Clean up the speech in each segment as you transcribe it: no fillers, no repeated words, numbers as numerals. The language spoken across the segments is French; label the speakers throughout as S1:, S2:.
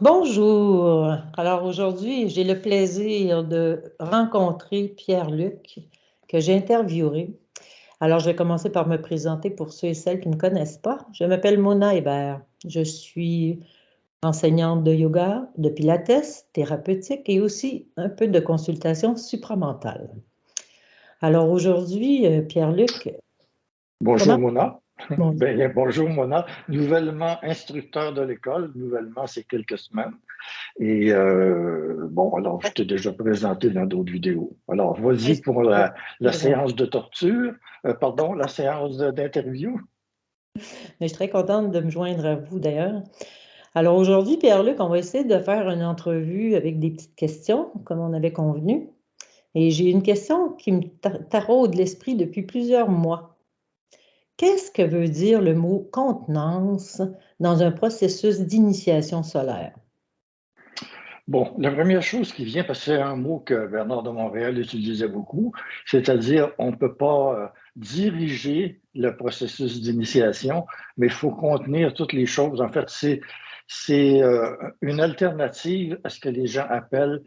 S1: Bonjour. Alors aujourd'hui, j'ai le plaisir de rencontrer Pierre-Luc que j'ai interviewé. Alors je vais commencer par me présenter pour ceux et celles qui ne me connaissent pas. Je m'appelle Mona Hébert. Je suis enseignante de yoga, de pilates, thérapeutique et aussi un peu de consultation supramentale. Alors aujourd'hui, Pierre-Luc,
S2: Bonjour
S1: comment...
S2: Mona.
S1: Bon,
S2: Bonjour Mona, nouvellement instructeur de l'école, nouvellement c'est quelques semaines. Et bon, alors je t'ai déjà présenté dans d'autres vidéos. Alors vas-y pour la séance de torture, pardon, la séance d'interview.
S1: mais je suis très contente de me joindre à vous d'ailleurs. Alors aujourd'hui, Pierre-Luc, on va essayer de faire une entrevue avec des petites questions, comme on avait convenu. Et j'ai une question qui me taraude l'esprit depuis plusieurs mois. Qu'est-ce que veut dire le mot contenance dans un processus d'initiation solaire?
S2: Bon, la première chose qui vient, parce que c'est un mot que Bernard de Montréal utilisait beaucoup, c'est-à-dire on ne peut pas diriger le processus d'initiation, mais il faut contenir toutes les choses. En fait, c'est une alternative à ce que les gens appellent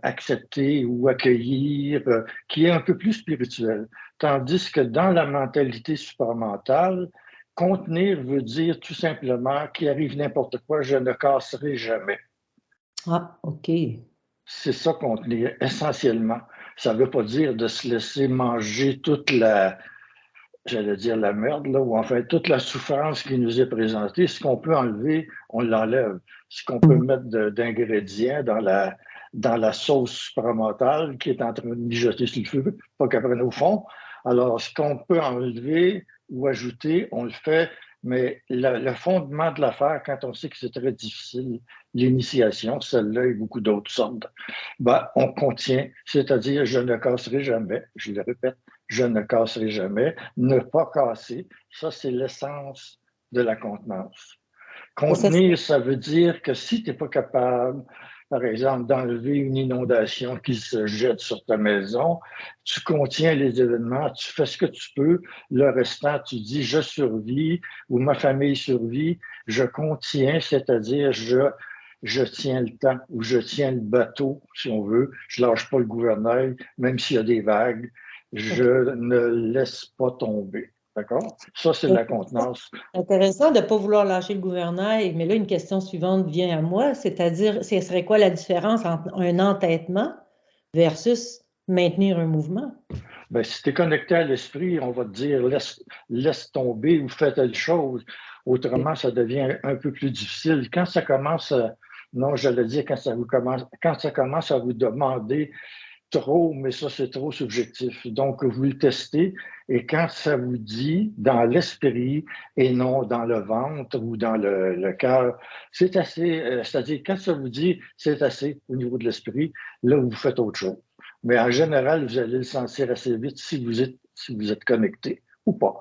S2: accepter ou accueillir, qui est un peu plus spirituel. Tandis que dans la mentalité supramentale, contenir veut dire tout simplement qu'il arrive n'importe quoi, je ne casserai jamais.
S1: Ah, OK.
S2: C'est ça contenir, essentiellement. Ça ne veut pas dire de se laisser manger toute la, j'allais dire la merde, là, ou en fait toute la souffrance qui nous est présentée. Ce qu'on peut enlever, on l'enlève. Ce qu'on peut mettre d'ingrédients dans la sauce supramentale qui est en train de mijoter sur le feu, pas qu'elle prenne au fond. Alors, ce qu'on peut enlever ou ajouter, on le fait, mais le fondement de l'affaire, quand on sait que c'est très difficile, l'initiation, celle-là et beaucoup d'autres sortes, ben, on contient, c'est-à-dire je ne casserai jamais, je le répète, je ne casserai jamais, ne pas casser, ça c'est l'essence de la contenance.
S1: Et ça,
S2: Contenir, ça veut dire que si tu n'es pas capable, par exemple, d'enlever une inondation qui se jette sur ta maison, tu contiens les événements, tu fais ce que tu peux, le restant, tu dis je survis ou ma famille survit, je contiens, c'est-à-dire je tiens le temps ou je tiens le bateau, si on veut, je lâche pas le gouvernail, même s'il y a des vagues, je
S1: OK.
S2: ne laisse pas tomber. D'accord? Ça, c'est la contenance.
S1: Intéressant de ne pas vouloir lâcher le gouvernail, mais là, une question suivante vient à moi, c'est-à-dire, ce serait quoi la différence entre un entêtement versus maintenir un mouvement?
S2: Ben, si tu es connecté à l'esprit, on va te dire laisse tomber ou fais telle chose. Autrement, ça devient un peu plus difficile. Quand ça commence, non, j'allais dire quand ça commence à vous demander trop, mais ça, c'est trop subjectif. Donc, vous le testez et quand ça vous dit dans l'esprit et non dans le ventre ou dans le cœur, c'est assez, c'est-à-dire quand ça vous dit c'est assez au niveau de l'esprit, là, vous faites autre chose. Mais en général, vous allez le sentir assez vite si vous êtes connecté ou pas.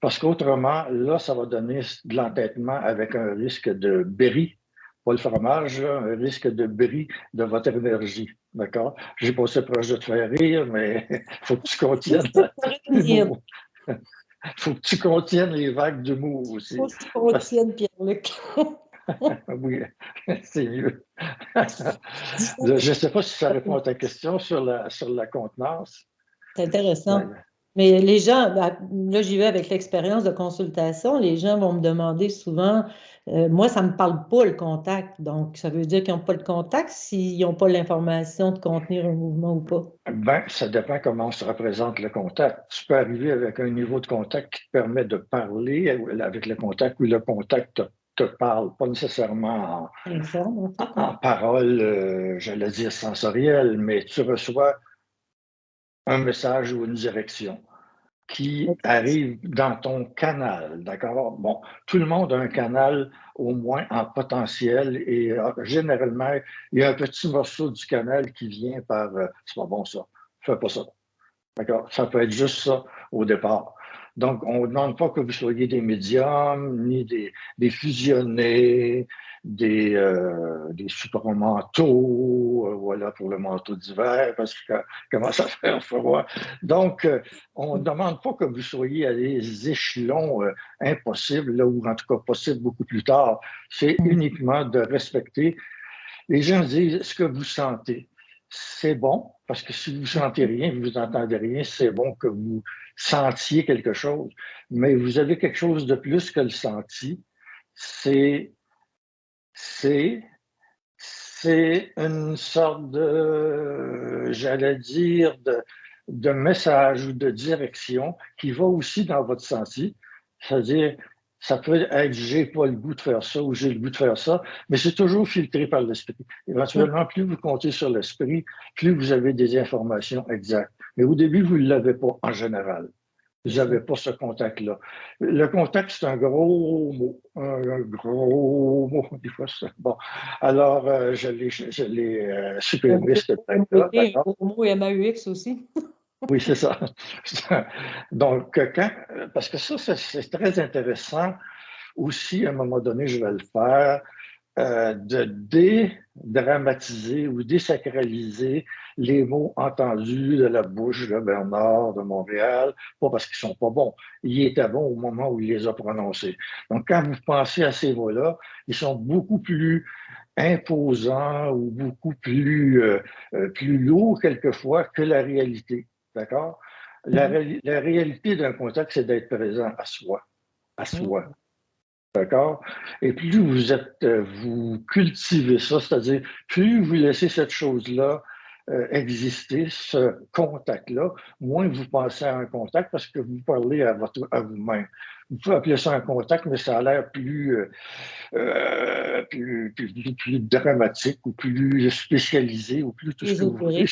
S2: Parce qu'autrement, là, ça va donner de l'entêtement avec un risque de bris, pas le fromage, là, un risque de bris de votre énergie. D'accord? J'ai passé proche de te faire rire, mais il faut que tu contiennes
S1: Il
S2: l'humour. Il faut que tu contiennes les vagues d'humour
S1: faut
S2: aussi.
S1: que tu retiennes, Pierre-Luc.
S2: Oui, c'est mieux. Je ne sais pas si ça répond à ta question sur sur la contenance.
S1: C'est intéressant.
S2: Ben,
S1: Mais les gens, ben, là, j'y vais avec l'expérience de consultation. Les gens vont me demander souvent, moi, ça ne me parle pas le contact. Donc, ça veut dire qu'ils n'ont pas le contact s'ils n'ont pas l'information de contenir un mouvement ou pas.
S2: ça dépend comment on se représente le contact. Tu peux arriver avec un niveau de contact qui te permet de parler avec le contact ou le contact te parle, pas nécessairement
S1: Informe, en fait,
S2: en
S1: hein.
S2: parole, j'allais dire sensorielle, mais tu reçois un message ou une direction qui arrive dans ton canal, d'accord? Bon, tout le monde a un canal au moins en potentiel et généralement, il y a un petit morceau du canal qui vient par c'est pas bon ça, fais pas ça, d'accord? Ça peut être juste ça au départ. Donc, on ne demande pas que vous soyez des médiums, ni des fusionnés, des supramanteaux, voilà, pour le manteau d'hiver, parce que commence à faire froid. Donc, on ne demande pas que vous soyez à des échelons impossibles, là, ou en tout cas possibles beaucoup plus tard. C'est uniquement de respecter. Les gens disent ce que vous sentez. C'est bon, parce que si vous ne sentez rien, vous n'entendez rien, c'est bon que vous sentiez quelque chose. Mais vous avez quelque chose de plus que le senti. C'est une sorte de, j'allais dire, de message ou de direction qui va aussi dans votre senti. C'est-à-dire, ça peut être j'ai pas le goût de faire ça ou j'ai le goût de faire ça, mais c'est toujours filtré par l'esprit. Éventuellement, plus vous comptez sur l'esprit, plus vous avez des informations exactes. Mais au début, vous ne l'avez pas en général. Vous n'avez pas ce contact-là. Le contact, c'est un gros mot. Un gros mot, des fois. Bon. Alors, je l'ai supprimé, cette tête-là.
S1: Un gros mot MAUX aussi.
S2: Oui, c'est ça. Donc, parce que ça, c'est très intéressant. Aussi, à un moment donné, je vais le faire. De dédramatiser ou désacraliser les mots entendus de la bouche de Bernard de Montréal, pas parce qu'ils ne sont pas bons. Ils étaient bons au moment où il les a prononcés. Donc, quand vous pensez à ces mots-là, ils sont beaucoup plus imposants ou beaucoup plus lourds quelquefois que la réalité. D'accord? La réalité d'un contact, c'est d'être présent à soi. À soi. D'accord? Et plus vous cultivez ça, c'est-à-dire plus vous laissez cette chose-là exister, ce contact-là, moins vous pensez à un contact parce que vous parlez à vous-même. Vous pouvez appeler ça un contact, mais ça a l'air plus dramatique ou plus spécialisé ou plus tout ce que vous voulez.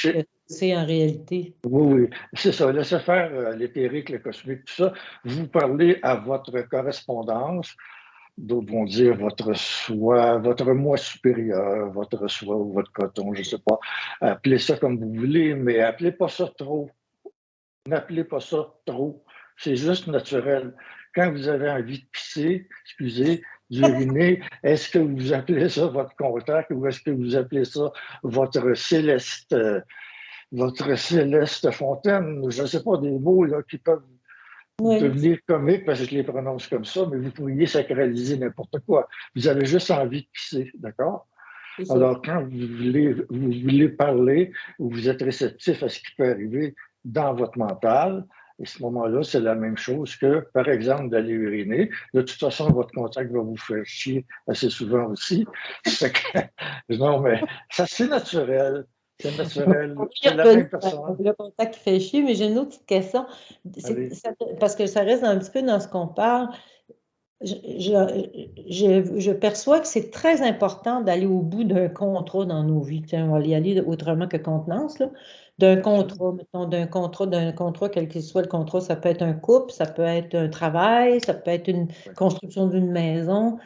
S1: C'est en réalité.
S2: Oui, oui, c'est ça. Laissez faire l'éthérique, le cosmique, tout ça. Vous parlez à votre correspondance. D'autres vont dire votre soi, votre moi supérieur, votre soi ou votre coton, je ne sais pas. Appelez ça comme vous voulez, mais appelez pas ça trop. N'appelez pas ça trop. C'est juste naturel. Quand vous avez envie de pisser, excusez, d'uriner, est-ce que vous appelez ça votre contact ou est-ce que vous appelez ça votre céleste fontaine? Je ne sais pas, des mots là, qui peuvent devenir comique parce que je les prononce comme ça, mais vous pourriez sacraliser n'importe quoi. Vous avez juste envie de pisser, d'accord? Alors, quand vous voulez parler ou vous êtes réceptif à ce qui peut arriver dans votre mental, et à ce moment-là, c'est la même chose que, par exemple, d'aller uriner. De toute façon, votre contact va vous faire chier assez souvent aussi. Non, mais ça, c'est naturel. C'est naturel. C'est la même personne.
S1: Le contact qui fait chier, mais j'ai une autre petite question. Parce que ça reste un petit peu dans ce qu'on parle. Je perçois que c'est très important d'aller au bout d'un contrat dans nos vies. Tiens, on va y aller autrement que contenance, là. D'un contrat, mettons, d'un contrat, quel qu'il soit le contrat, ça peut être un couple, ça peut être un travail, ça peut être une construction d'une maison.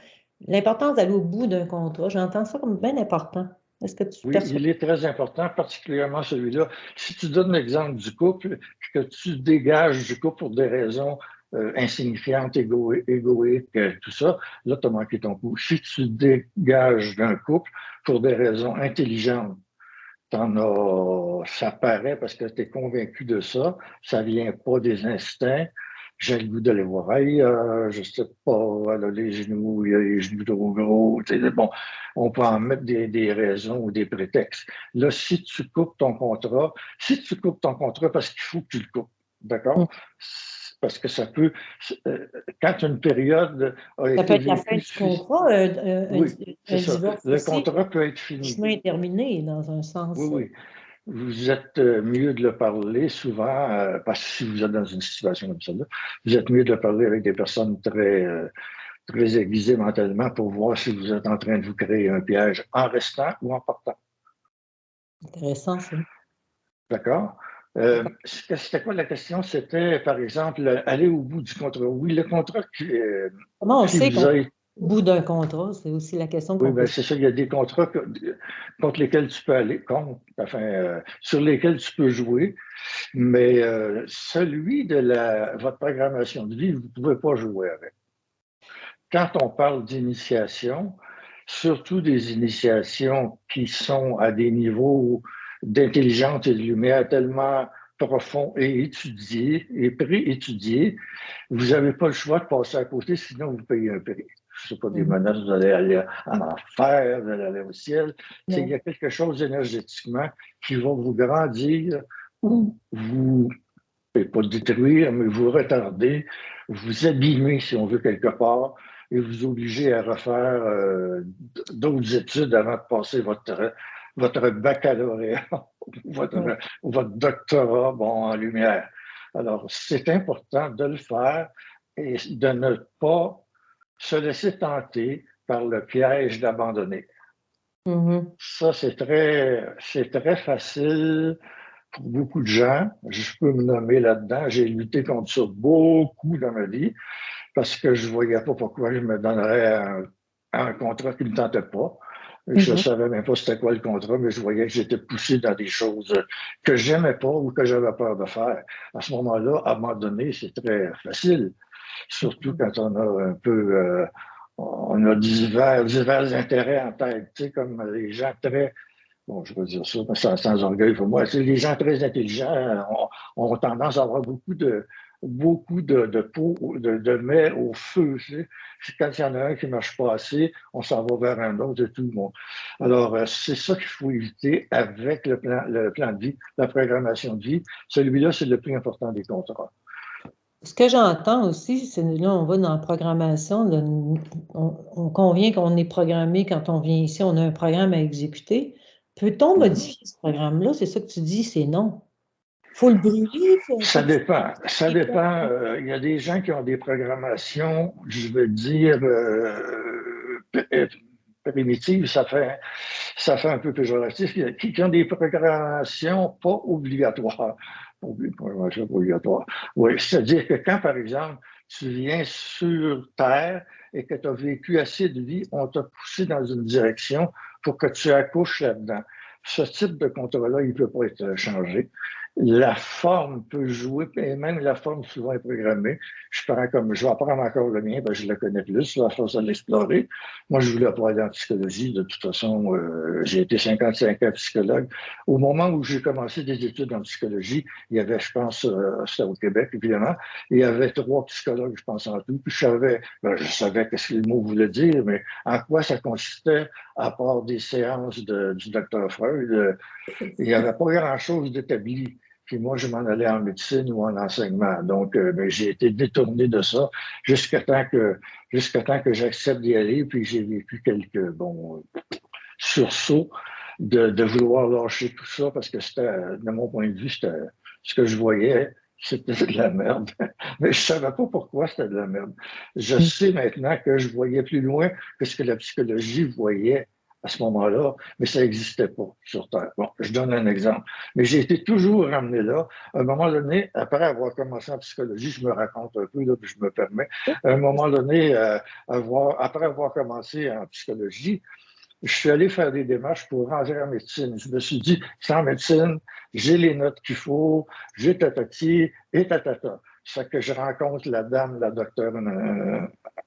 S1: L'importance d'aller au bout d'un contrat, j'entends ça comme bien important. Est-ce que tu perçois?
S2: Il est très important, particulièrement celui-là. Si tu donnes l'exemple du couple, que tu dégages du couple pour des raisons insignifiantes, égoïques, tout ça, là, tu as manqué ton coup. Si tu dégages d'un couple pour des raisons intelligentes, ça paraît parce que tu es convaincu de ça, ça vient pas des instincts. J'ai le goût d'aller voir ailleurs, je sais pas, elle a les genoux, il y a les genoux trop gros. Bon, on peut en mettre des raisons ou des prétextes. Là, si tu coupes ton contrat parce qu'il faut que tu le coupes, d'accord? Parce que ça peut, quand une période a été.
S1: Ça peut être la fin du contrat,
S2: oui,
S1: un divorce
S2: le
S1: aussi.
S2: contrat peut être fini.
S1: Le chemin est terminé, dans un sens.
S2: Oui. Vous êtes mieux de le parler souvent, parce que si vous êtes dans une situation comme celle-là, vous êtes mieux de le parler avec des personnes très aiguisées mentalement pour voir si vous êtes en train de vous créer un piège en restant ou en partant.
S1: Intéressant, ça.
S2: D'accord? C'était quoi la question? C'était, par exemple, aller au bout du contrat. Oui, le contrat
S1: Comment on sait
S2: vous a...
S1: bout d'un contrat, c'est aussi la question
S2: Oui,
S1: qu'on peut
S2: bien,
S1: se
S2: c'est ça. Il y a des contrats contre lesquels tu peux aller, sur lesquels tu peux jouer, mais celui de votre programmation de vie, vous ne pouvez pas jouer avec. Quand on parle d'initiation, surtout des initiations qui sont à des niveaux d'intelligence et de lumière tellement profonds et étudiés et pré-étudiés, vous n'avez pas le choix de passer à côté, sinon vous payez un prix. Ce n'est pas des menaces, vous allez aller en enfer, vous allez aller au ciel. Il y a quelque chose énergétiquement qui va vous grandir ou vous, pas détruire, mais vous retarder, vous abîmer, si on veut, quelque part, et vous obliger à refaire d'autres études avant de passer votre baccalauréat, votre doctorat en lumière. Alors, c'est important de le faire et de ne pas se laisser tenter par le piège d'abandonner. Ça, c'est très facile pour beaucoup de gens. Je peux me nommer là-dedans. J'ai lutté contre ça beaucoup dans ma vie parce que je ne voyais pas pourquoi je me donnerais un contrat qui ne me tentait pas. Je ne savais même pas c'était quoi le contrat, mais je voyais que j'étais poussé dans des choses que je n'aimais pas ou que j'avais peur de faire. À ce moment-là, abandonner, c'est très facile, surtout quand on a un peu on a divers intérêts en tête, tu sais, comme les gens très, bon, je vais dire ça sans orgueil pour moi, les gens très intelligents ont tendance à avoir beaucoup de pots, de mets au feu. Tu sais. Quand il y en a un qui ne marche pas assez, on s'en va vers un autre et tout le monde. Alors, c'est ça qu'il faut éviter avec le plan de vie, la programmation de vie. Celui-là, c'est le plus important des contrats.
S1: Ce que j'entends aussi, c'est là, on va dans la programmation, on convient qu'on est programmé quand on vient ici, on a un programme à exécuter. Peut-on modifier ce programme-là? C'est ça que tu dis, c'est non. Il faut le brûler?
S2: Ça dépend. Ça dépend. Il y a des gens qui ont des programmations, je veux dire, primitives, ça fait un peu péjoratif, qui ont des programmations pas obligatoires. Programmation pas obligatoire. Oui, c'est-à-dire que quand, par exemple, tu viens sur Terre et que tu as vécu assez de vie, on t'a poussé dans une direction pour que tu accouches là-dedans. Ce type de contrat-là, il ne peut pas être changé. La forme peut jouer, et même la forme souvent est programmée. Je vais apprendre encore le mien, parce que je le connais plus, à force de l'explorer. Moi, je voulais pas aller en psychologie. De toute façon, j'ai été 55 ans psychologue. Au moment où j'ai commencé des études en psychologie, il y avait, je pense, c'était au Québec, évidemment, il y avait 3 psychologues, je pense, en tout. Puis je savais ce que le mot voulait dire, mais en quoi ça consistait, à part des séances du docteur Freud, il n'y avait pas grand-chose d'établi. Puis moi, je m'en allais en médecine ou en enseignement. Donc, j'ai été détourné de ça jusqu'à temps que j'accepte d'y aller. Puis j'ai vécu quelques sursauts de vouloir lâcher tout ça parce que c'était, de mon point de vue, c'était ce que je voyais, c'était de la merde. Mais je ne savais pas pourquoi c'était de la merde. Je sais maintenant que je voyais plus loin que ce que la psychologie voyait à ce moment-là, mais ça n'existait pas sur Terre. Bon, je donne un exemple. Mais j'ai été toujours ramené là. À un moment donné, après avoir commencé en psychologie, je me raconte un peu, là, puis je me permets. À un moment donné, après avoir commencé en psychologie, je suis allé faire des démarches pour rentrer en médecine. Je me suis dit, c'est en médecine, j'ai les notes qu'il faut, j'ai tatati et tatata. Ça fait que je rencontre la dame, la docteure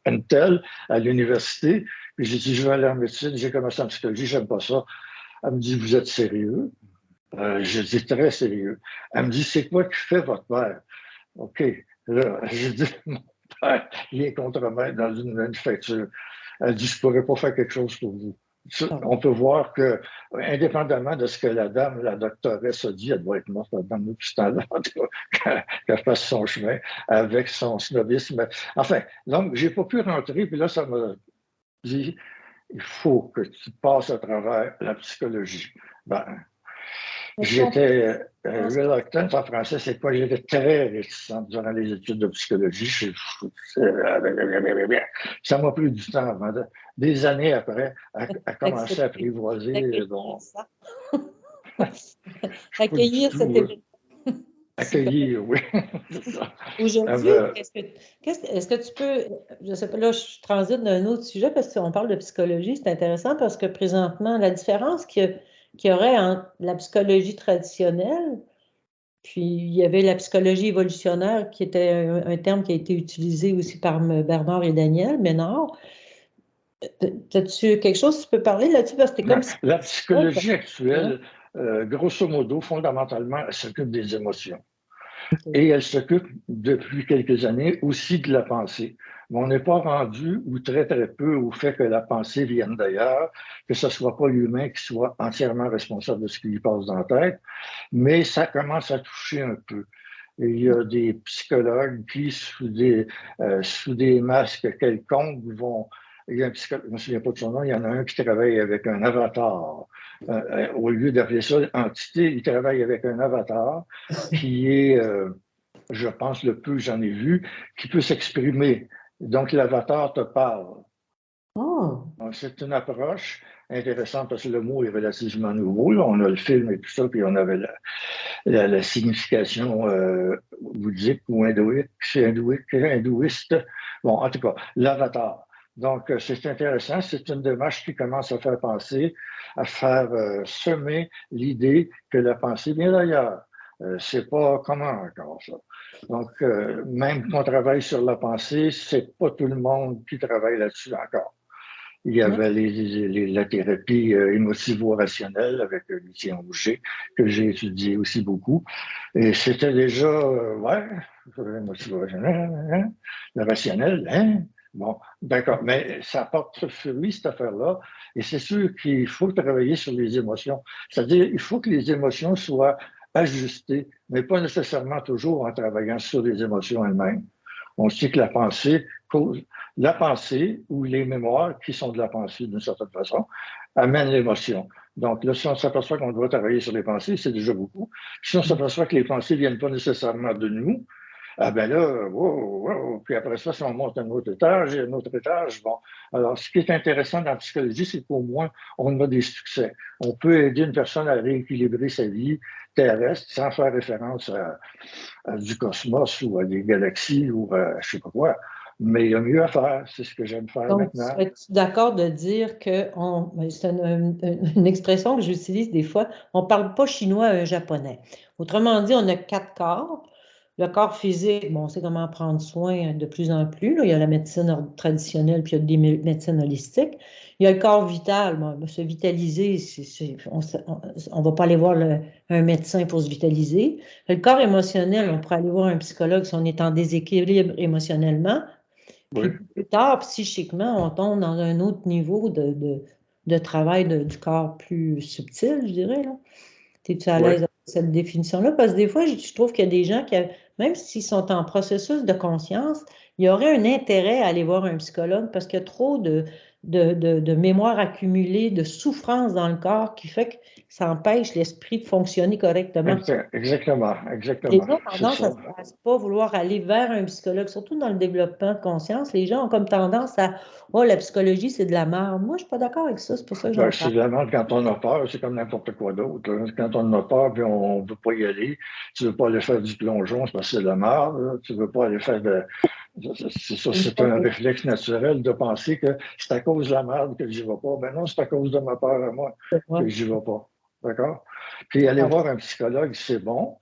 S2: Untel à l'université. Puis j'ai dit, je vais aller en médecine. J'ai commencé en psychologie, j'aime pas ça. Elle me dit, vous êtes sérieux? Je dis, très sérieux. Elle me dit, c'est quoi qui fait votre père? OK. Là, je dis, mon père, il est contremaître dans une manufacture. Elle dit, je ne pourrais pas faire quelque chose pour vous. On peut voir que, indépendamment de ce que la dame, la doctoresse a dit, elle doit être morte dans l'hôpital qu'elle fasse son chemin avec son snobisme. Enfin, donc, j'ai pas pu rentrer, puis là, ça m'a dit, il faut que tu passes à travers la psychologie. Ben, j'étais reluctant en français, c'est quoi? J'étais très réticent durant les études de psychologie. Ça m'a pris du temps avant, des années après, à commencer à apprivoiser.
S1: Accueillir cet événement.
S2: Accueilli, oui. C'est ça.
S1: Aujourd'hui,
S2: Euh,
S1: est-ce que tu peux, je sais pas, là, je transite d'un autre sujet parce qu'on parle de psychologie, c'est intéressant parce que présentement, la différence qu'il y aurait entre la psychologie traditionnelle, puis il y avait la psychologie évolutionnaire qui était un terme qui a été utilisé aussi par Bernard et Daniel Ménard. As-tu quelque chose que tu peux parler là-dessus? Parce que c'est comme si...
S2: la psychologie actuelle, grosso modo, fondamentalement, elle s'occupe des émotions. Et elle s'occupe depuis quelques années aussi de la pensée. Mais on n'est pas rendu, ou très très peu, au fait que la pensée vienne d'ailleurs, que ce ne soit pas l'humain qui soit entièrement responsable de ce qui lui passe dans la tête, mais ça commence à toucher un peu. Et il y a des psychologues qui, sous des masques quelconques, vont... Il y a un psychologue, je ne me souviens pas de son nom, il y en a un qui travaille avec un avatar. Au lieu d'appeler ça entité, il travaille avec un avatar qui est, je pense, le peu j'en ai vu, qui peut s'exprimer. Donc, l'avatar te parle.
S1: Oh.
S2: Donc, c'est une approche intéressante parce que le mot est relativement nouveau. Là. On a le film et tout ça, puis on avait la signification bouddhique ou hindouiste. Bon, en tout cas, l'avatar. Donc, c'est intéressant. C'est une démarche qui commence à faire penser, à faire semer l'idée que la pensée vient d'ailleurs. C'est pas comment encore ça. Donc, même qu'on travaille sur la pensée, c'est pas tout le monde qui travaille là-dessus encore. Il y avait la thérapie émotivo-rationnelle avec Lucien Auger, que j'ai étudié aussi beaucoup. Et c'était déjà, ouais, émotivo-rationnel, hein, le rationnel, hein. Bon, d'accord, mais ça porte fruit, cette affaire-là. Et c'est sûr qu'il faut travailler sur les émotions. C'est-à-dire, il faut que les émotions soient ajustées, mais pas nécessairement toujours en travaillant sur les émotions elles-mêmes. On sait que la pensée ou les mémoires qui sont de la pensée d'une certaine façon amènent l'émotion. Donc là, si on s'aperçoit qu'on doit travailler sur les pensées, c'est déjà beaucoup. Si on s'aperçoit que les pensées ne viennent pas nécessairement de nous, ah ben là, wow, wow. Puis après ça, si on monte un autre étage et un autre étage, bon. Alors, ce qui est intéressant dans la psychologie, c'est qu'au moins, on a des succès. On peut aider une personne à rééquilibrer sa vie terrestre sans faire référence à du cosmos ou à des galaxies ou à je sais pas quoi. Mais il y a mieux à faire, c'est ce que j'aime faire
S1: Donc,
S2: maintenant.
S1: es-tu d'accord de dire que c'est une expression que j'utilise des fois, on ne parle pas chinois à un japonais. Autrement dit, on a 4 corps. Le corps physique, bon, on sait comment prendre soin de plus en plus. Là. Il y a la médecine traditionnelle, puis il y a des médecines holistiques. Il y a le corps vital, bon, se vitaliser, on ne va pas aller voir un médecin pour se vitaliser. Le corps émotionnel, on pourrait aller voir un psychologue si on est en déséquilibre émotionnellement. Puis
S2: Oui.
S1: plus tard, psychiquement, on tombe dans un autre niveau de travail du corps plus subtil, je dirais, là. Es-tu à
S2: Oui.
S1: l'aise avec cette définition-là? Parce que des fois, je trouve qu'il y a des gens qui, même s'ils sont en processus de conscience, il y aurait un intérêt à aller voir un psychologue parce qu'il y a trop de mémoire accumulée, de souffrance dans le corps qui fait que ça empêche l'esprit de fonctionner correctement.
S2: Exactement,
S1: Les
S2: exactement.
S1: gens ont
S2: C'est
S1: tendance à
S2: ça.
S1: ne pas vouloir aller vers un psychologue, surtout dans le développement de conscience. Les gens ont comme tendance à oh, la psychologie, c'est de la merde. Moi, je ne suis pas d'accord avec ça, c'est pour ça que
S2: Ben,
S1: j'en
S2: c'est
S1: parle.
S2: de la merde quand on a peur, c'est comme n'importe quoi d'autre. Là. Quand on a peur et on ne veut pas y aller, tu ne veux pas aller faire du plongeon, c'est parce que c'est de la merde. Là. Tu ne veux pas aller faire de. C'est ça, c'est un réflexe naturel de penser que c'est à cause de la merde que je n'y vais pas. Ben non, c'est à cause de ma peur à moi que je n'y vais pas. D'accord? Puis aller voir un psychologue, c'est bon.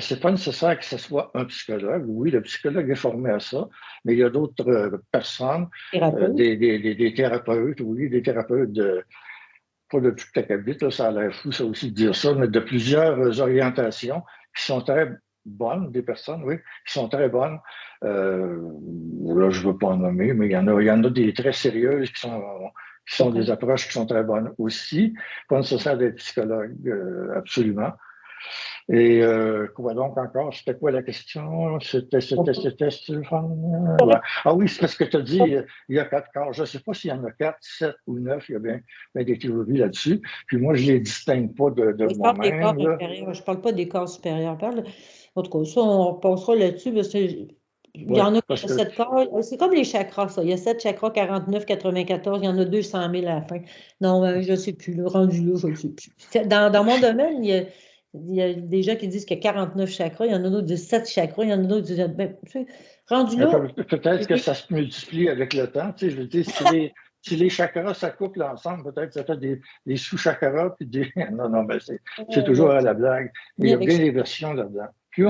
S2: C'est pas nécessaire que ce soit un psychologue. Oui, le psychologue est formé à ça, mais il y a d'autres personnes,
S1: Thérapeute.
S2: des thérapeutes, oui, des thérapeutes pas de toute la cabine, là, ça a l'air fou ça aussi de dire ça, mais de plusieurs orientations qui sont très bonnes, des personnes, oui, qui sont très bonnes. Là, je ne veux pas en nommer, mais il y en a des très sérieuses qui sont des approches qui sont très bonnes aussi. Pas nécessaire d'être psychologue, absolument. Et quoi donc encore? C'était quoi la question? C'était Stéphane? Ouais. Ah oui, c'est parce que tu as dit, il y a 4 corps. Je ne sais pas s'il y en a 4, 7 ou 9. Il y a bien des théories là-dessus. Puis moi, je ne les distingue pas de
S1: Je parle des corps
S2: moi-même. Là.
S1: inférieurs, je ne parle pas des corps supérieurs. En tout cas, ça, on passera là-dessus parce qu'il y
S2: Ouais,
S1: en a
S2: parce que
S1: 7 corps. C'est comme les chakras, ça. Il y a 7 chakras, 49, 94, il y en a 200 000 à la fin. Non, je ne sais plus. Le rendu là, je ne sais plus. Dans mon domaine, Il y a des gens qui disent qu'il y a 49 chakras, il y en a d'autres qui disent 7 chakras, il y en a d'autres qui disent... Ben, rendu là...
S2: Peut-être que ça se multiplie avec le temps. Tu sais, je veux dire, si les chakras s'accouplent ensemble, peut-être que ça fait des sous-chakras. Puis des... Non, non, ben c'est toujours à la blague. Mais il y a bien des versions là-dedans. Plus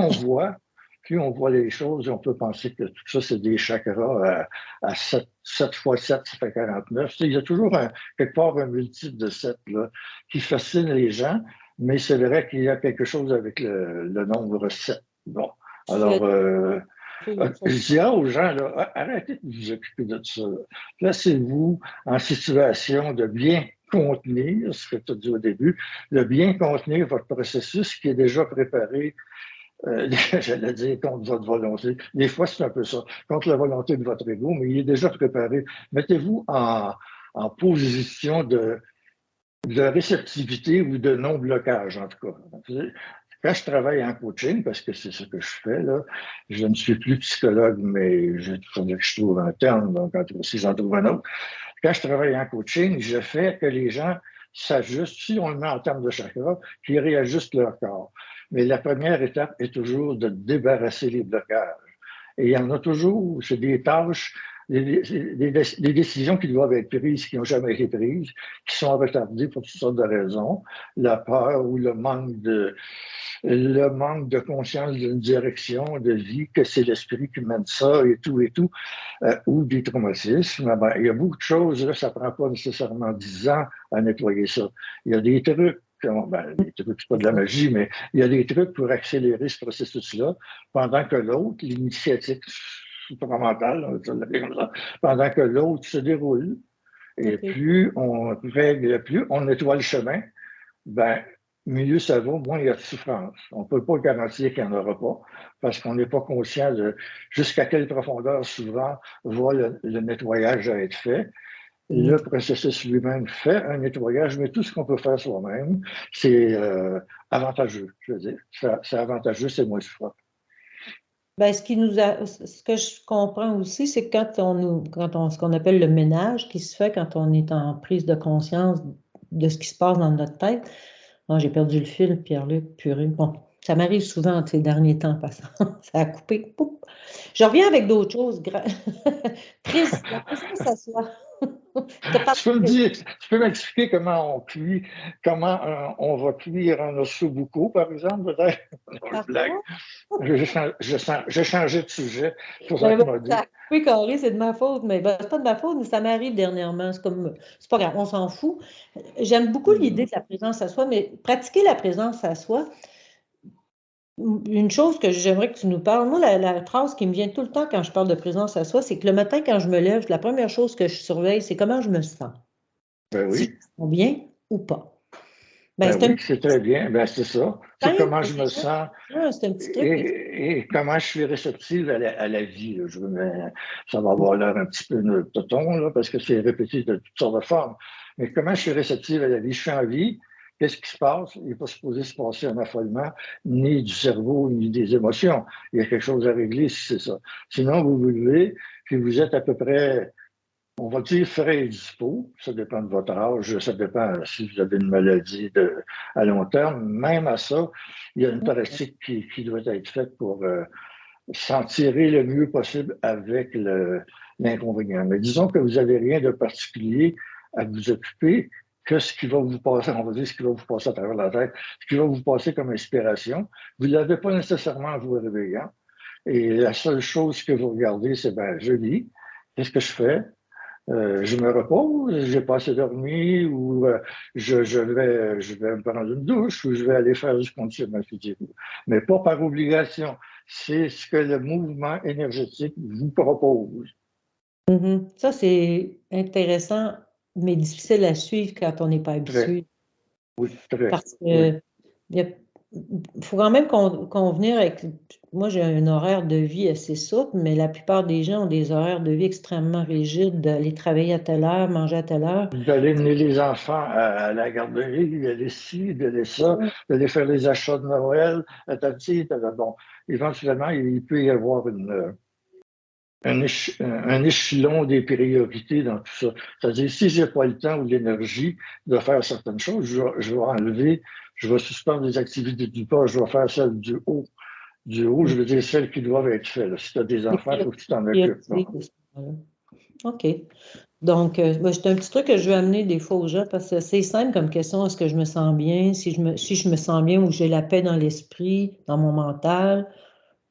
S2: on voit les choses, on peut penser que tout ça, c'est des chakras à 7 fois 7, ça fait 49. Tu sais, il y a toujours quelque part un multiple de 7 là, qui fascine les gens, mais c'est vrai qu'il y a quelque chose avec le nombre 7. Bon, alors, je dis aux gens, là, arrêtez de vous occuper de ça. Placez-vous en situation de bien contenir, ce que tu as dit au début, de bien contenir votre processus qui est déjà préparé, j'allais dire contre votre volonté. Des fois, c'est un peu ça, contre la volonté de votre ego, mais il est déjà préparé. Mettez-vous en position de réceptivité ou de non-blocage, en tout cas. Quand je travaille en coaching, parce que c'est ce que je fais, là, je ne suis plus psychologue, mais il faudrait que je trouve un terme, donc si j'en trouve un autre. Quand je travaille en coaching, je fais que les gens s'ajustent, si on le met en termes de chakra, qu'ils réajustent leur corps. Mais la première étape est toujours de débarrasser les blocages. Et il y en a toujours, c'est des tâches, des décisions qui doivent être prises, qui n'ont jamais été prises, qui sont retardées pour toutes sortes de raisons. La peur ou le manque de conscience d'une direction de vie, que c'est l'esprit qui mène ça et tout, ou des traumatismes. Ben, il y a beaucoup de choses, là, ça ne prend pas nécessairement 10 ans à nettoyer ça. Il y a des trucs, des trucs, c'est pas de la magie, mais il y a des trucs pour accélérer ce processus-là, pendant que l'autre, l'initiative supramentale, on va dire comme ça, pendant que l'autre se déroule. Et plus on règle, plus on nettoie le chemin, ben, mieux ça va, moins il y a de souffrance. On ne peut pas garantir qu'il n'y en aura pas, parce qu'on n'est pas conscient de jusqu'à quelle profondeur, souvent, va le nettoyage à être fait. Le processus lui-même fait un nettoyage, mais tout ce qu'on peut faire soi-même, c'est avantageux, je veux dire. C'est avantageux, c'est moins souffrant.
S1: Ben, ce que je comprends aussi, c'est que ce qu'on appelle le ménage qui se fait quand on est en prise de conscience de ce qui se passe dans notre tête. Bon, j'ai perdu le fil, Pierre-Luc, purée. Bon, ça m'arrive souvent ces derniers temps, parce que ça a coupé. Pouf. Je reviens avec d'autres choses. Prise, la présence à soi.
S2: Tu peux m'expliquer comment on cuit, comment on va cuire un ossobuco, par exemple, peut-être? J'ai changé de sujet pour s'accommoder.
S1: Oui, carré, c'est de ma faute, mais c'est pas de ma faute, mais ça m'arrive dernièrement. C'est pas grave, on s'en fout. J'aime beaucoup l'idée de la présence à soi, mais pratiquer la présence à soi, une chose que j'aimerais que tu nous parles, moi, la phrase qui me vient tout le temps quand je parle de présence à soi, c'est que le matin, quand je me lève, la première chose que je surveille, c'est comment je me sens.
S2: Ben oui.
S1: Si je me sens bien ou pas.
S2: Oui, c'est très bien. Ben, c'est ça. C'est comment je me sens
S1: c'est un petit truc.
S2: et comment je suis réceptive à la vie. Là. Ça va avoir l'air un petit peu de tonton, là, parce que c'est répété de toutes sortes de formes. Mais comment je suis réceptive à la vie? Je suis en vie. Qu'est-ce qui se passe? Il n'est pas supposé se passer un affolement, ni du cerveau, ni des émotions. Il y a quelque chose à régler si c'est ça. Sinon, vous vous levez, puis vous êtes à peu près, on va dire, frais et dispo. Ça dépend de votre âge, ça dépend si vous avez une maladie à long terme. Même à ça, il y a une pratique qui doit être faite pour s'en tirer le mieux possible avec l'inconvénient. Mais disons que vous n'avez rien de particulier à vous occuper, que ce qui va vous passer, on va dire ce qui va vous passer à travers la tête, ce qui va vous passer comme inspiration, vous ne l'avez pas nécessairement en vous réveillant. Et la seule chose que vous regardez, c'est, ben, je vis, qu'est-ce que je fais? Je me repose, j'ai pas assez dormi, ou je vais me prendre une douche, ou je vais aller faire du conditionnement physique. Mais pas par obligation. C'est ce que le mouvement énergétique vous propose.
S1: Ça, c'est intéressant, mais difficile à suivre quand on n'est pas habitué.
S2: Oui, très.
S1: Parce que il faut quand même convenir avec... Moi, j'ai un horaire de vie assez souple, mais la plupart des gens ont des horaires de vie extrêmement rigides, d'aller travailler à telle heure, manger à telle heure.
S2: D'aller mener les enfants à la garderie, d'aller ci, d'aller ça, d'aller faire les achats de Noël, bon, éventuellement, il peut y avoir un échelon des priorités dans tout ça. C'est-à-dire, si je n'ai pas le temps ou l'énergie de faire certaines choses, je vais enlever je vais suspendre les activités du bas, je vais faire celles du haut. Du haut, je veux dire celles qui doivent être faites. Là. Si tu as des enfants, il faut que tu t'en occupes. Bon.
S1: OK. Donc, c'est un petit truc que je veux amener des fois aux gens parce que c'est simple comme question. Est-ce que je me sens bien? Si je me sens bien ou j'ai la paix dans l'esprit, dans mon mental,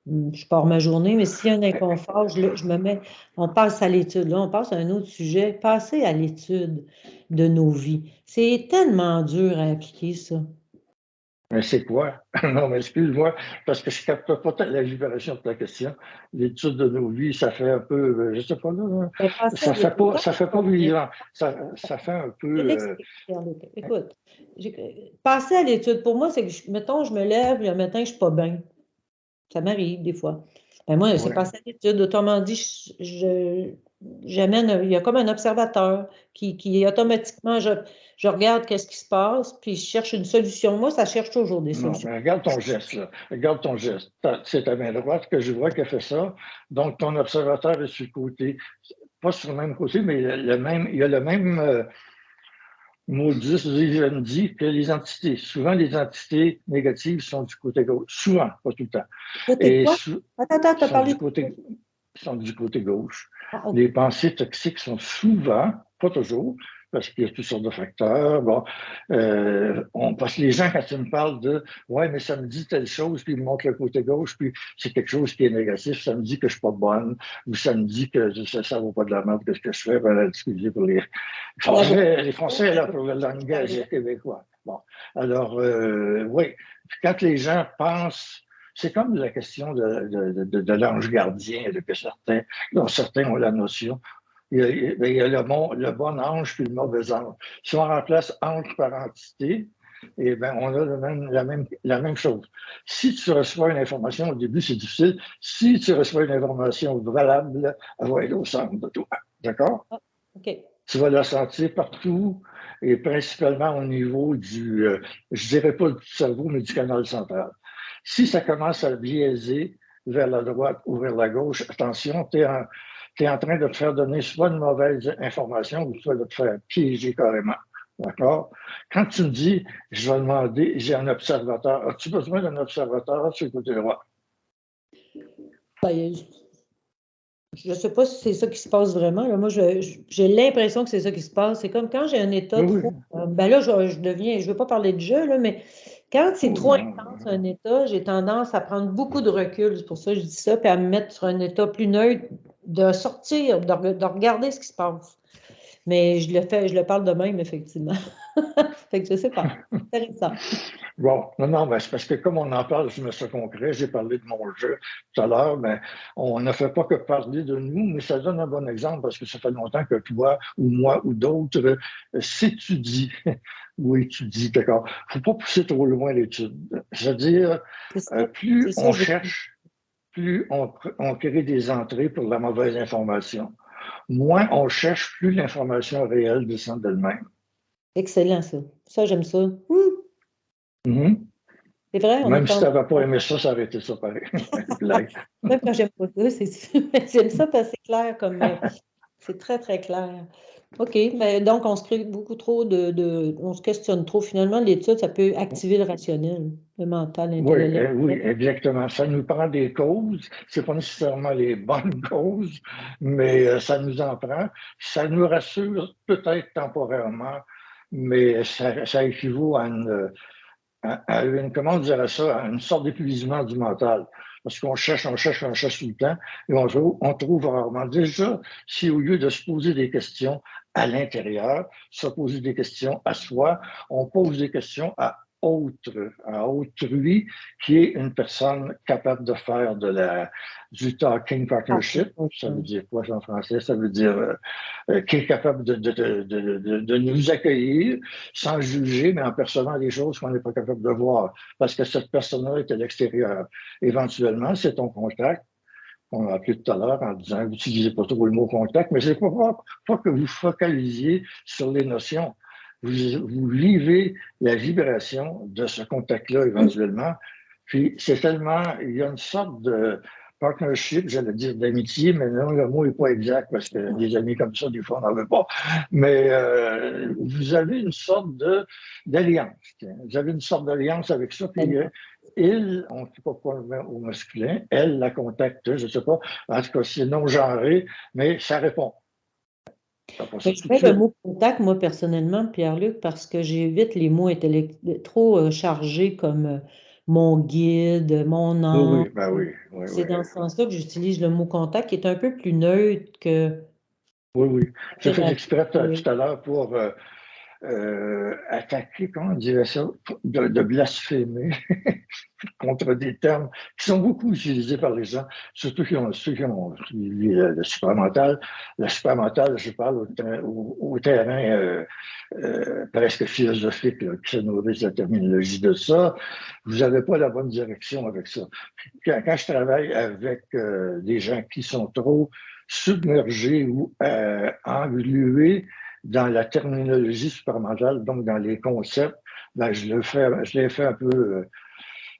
S1: je pars ma journée. Mais s'il y a un inconfort, je me mets. On passe à l'étude. Là, on passe à un autre sujet. Passer à l'étude de nos vies. C'est tellement dur à appliquer, ça.
S2: Mais c'est quoi? Non, mais excuse-moi, parce que je ne capte pas la vibration de ta question. L'étude de nos vies, ça fait un peu, je ne sais pas, là,
S1: Passer à l'étude.
S2: ça fait pas vivant. Ça fait un
S1: Je
S2: peu.
S1: l'explique, Pierre-Luc. Écoute, passer à l'étude, pour moi, c'est que, mettons, je me lève le matin, je ne suis pas bien. Ça m'arrive des fois. Ben moi, c'est
S2: Ouais.
S1: passer à l'étude. Autrement dit, j'amène, il y a comme un observateur qui automatiquement, je regarde qu'est-ce qui se passe, puis je cherche une solution. Moi, ça cherche toujours des
S2: Non,
S1: solutions.
S2: mais regarde ton geste, là. Regarde ton geste. C'est ta main droite que je vois qui a fait ça. Donc, ton observateur est sur le côté, pas sur le même côté, mais il y a le même modus vivendi que les entités. Souvent, les entités négatives sont du côté gauche. Souvent, pas tout le temps.
S1: Côté
S2: Et
S1: quoi? Attends, tu as
S2: sont
S1: parlé
S2: du
S1: de...
S2: côté, sont du côté gauche.
S1: Ah, OK.
S2: Les pensées toxiques sont souvent, pas toujours, parce qu'il y a toutes sortes de facteurs. Bon, parce que les gens, quand ils me parlent de ouais, mais ça me dit telle chose, puis ils me montrent le côté gauche, puis c'est quelque chose qui est négatif, ça me dit que je suis pas bonne, ou ça me dit que ça vaut pas de la merde, qu'est-ce que je fais? Ben, excusez pour les Français, là, pour le langage québécois. Bon, alors, oui, quand les gens pensent c'est comme la question de l'ange gardien, que certains, dont certains ont la notion. Il y a le bon ange puis le mauvais ange. Si on remplace ange par entité, eh bien, on a la même chose. Si tu reçois une information, au début, c'est difficile. Si tu reçois une information valable, elle va être au centre de toi. D'accord?
S1: OK.
S2: Tu vas la sentir partout et principalement au niveau je dirais pas du cerveau, mais du canal central. Si ça commence à biaiser vers la droite ou vers la gauche, attention, tu es en train de te faire donner soit une mauvaise information ou soit de te faire piéger carrément. D'accord? Quand tu me dis, je vais demander, j'ai un observateur, as-tu besoin d'un observateur sur le côté droit?
S1: Ben, je ne sais pas si c'est ça qui se passe vraiment. Là. Moi, j'ai l'impression que c'est ça qui se passe. C'est comme quand j'ai un état
S2: Oui,
S1: trop.
S2: oui.
S1: Ben là, je deviens. Je ne veux pas parler de jeu, là, mais quand c'est
S2: Oh,
S1: trop
S2: non.
S1: intense un état, j'ai tendance à prendre beaucoup de recul. C'est pour ça que je dis ça, puis à me mettre sur un état plus neutre, de sortir, de regarder ce qui se passe. Mais je le parle de même, effectivement. Fait que je ne sais pas. C'est intéressant.
S2: Bon, non, mais c'est parce que comme on en parle, je me suis concret, j'ai parlé de mon jeu tout à l'heure, mais on ne fait pas que parler de nous, mais ça donne un bon exemple parce que ça fait longtemps que toi ou moi ou d'autres s'étudient ou étudient, d'accord. Il ne faut pas pousser trop loin l'étude. C'est-à-dire,
S1: C'est ça.
S2: plus
S1: C'est ça,
S2: on
S1: je veux dire.
S2: cherche, plus on crée des entrées pour la mauvaise information. Moins on cherche, plus l'information réelle descend d'elle-même.
S1: Excellent, ça. Ça, j'aime ça.
S2: Mhm.
S1: C'est vrai, on a
S2: Même si tu
S1: tendance.
S2: n'avais pas aimé ça, ça aurait été ça pareil. Blague.
S1: Même quand j'aime pas ça, c'est sûr. Mais j'aime ça parce que c'est clair comme c'est très, très clair. OK, mais donc on se crée beaucoup trop on se questionne trop. Finalement, l'étude, ça peut activer le rationnel, le mental,
S2: Oui,
S1: l'intellectuel.
S2: oui, exactement. Ça nous prend des causes. C'est pas nécessairement les bonnes causes, mais ça nous en prend. Ça nous rassure peut-être temporairement, mais ça équivaut à une, comment on dirait ça, à une sorte d'épuisement du mental. Parce qu'on cherche, on cherche, on cherche tout le temps et on trouve rarement. Déjà, si au lieu de se poser des questions à l'intérieur, se poser des questions à soi, on pose des questions à autrui, qui est une personne capable de faire du talking
S1: Ah,
S2: partnership. Ça veut dire quoi en français? Ça veut dire qui est capable de nous accueillir sans juger, mais en percevant des choses qu'on n'est pas capable de voir, parce que cette personne-là est à l'extérieur. Éventuellement, c'est ton contact, on l'a appelé tout à l'heure en disant, n'utilisez pas trop le mot contact, mais c'est pas que vous focalisiez sur les notions. Vous vivez la vibration de ce contact-là éventuellement. Puis c'est tellement, il y a une sorte de, partnership, j'allais dire d'amitié, mais non, le mot n'est pas exact parce que des amis comme ça, des fois, on n'en veut pas. Mais vous avez une sorte d'alliance. Vous avez une sorte d'alliance avec ça. Puis il, on ne sait pas quoi au masculin, elle la contacte, je ne sais pas. En tout cas, c'est non-genré, mais ça répond.
S1: Je mets le mot contact, moi, personnellement, Pierre-Luc, parce que j'évite les mots trop chargés comme mon guide, mon ange.
S2: Oui, ben oui.
S1: C'est dans ce sens-là que j'utilise le mot contact, qui est un peu plus neutre que...
S2: Oui. J'ai fait exprès tout à l'heure pour attaquer, comment on dirait ça, de blasphémer contre des termes qui sont beaucoup utilisés par les gens, surtout ceux qui ont suivi le supramental. Le supramental, je parle au terrain presque philosophique qui se nourrit de la terminologie de ça. Vous n'avez pas la bonne direction avec ça. Quand je travaille avec des gens qui sont trop submergés ou englués dans la terminologie supramentale, donc dans les concepts, ben, je les fais un peu,